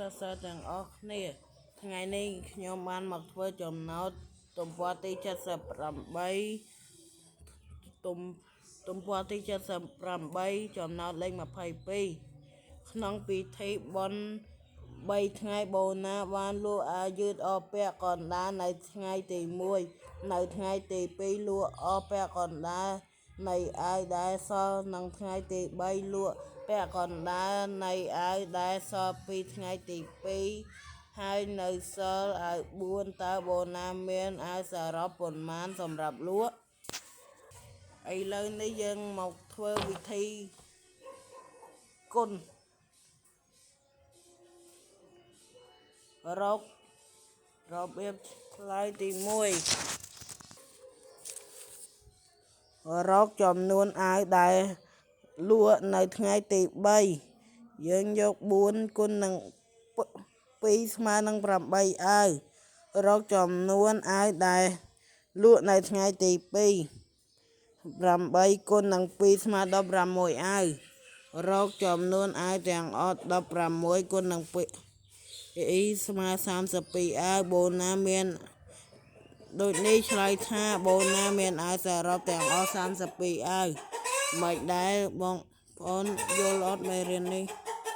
សរសើរទាំងអស់គ្នាថ្ងៃនេះខ្ញុំបានមកធ្វើចំណោទទំព័រទី78ទំព័រទី78ចំណោទលេខ22ក្នុងពិធីបុណ្យ3ថ្ងៃបូណាបានលក់អាវយឺតអពាក់កណ្ដាលនៅថ្ងៃទី1នៅថ្ងៃទី2លក់អពាក់កណ្ដាលនៃអាវដែលសល់និងថ្ងៃទី3លក់ពាក់កណ្ដាលនៃអាវដែលសល់ពីថ្ងៃទី2ហើយនៅសល់អាវ4តើបូណាមានអាវសរុបប៉ុន្មានសម្រាប់លក់ឥឡូវនេះយើងមកធ្វើវិធីគុណររបៀបឆ្លើយទី1រកចំនួនអាវដែលលក់នៅថ្ងៃទី3យើងយក4គុណនឹង2ស្មើនឹង8អាវរកចំនួនអាវដែលលក់នៅថ្ងៃទី2 8គុណនឹង2ស្មើ16អាវរកចំនួនអាវទាំងអស់16គុណនឹង2ស្មើ32អាវបូណាមានដូចនេះឆ្លើយថាបូណាមានអាវសរុបទាំងអស់32អាវមិនដែលបងប្អូនយល់អត់មេរៀននេះ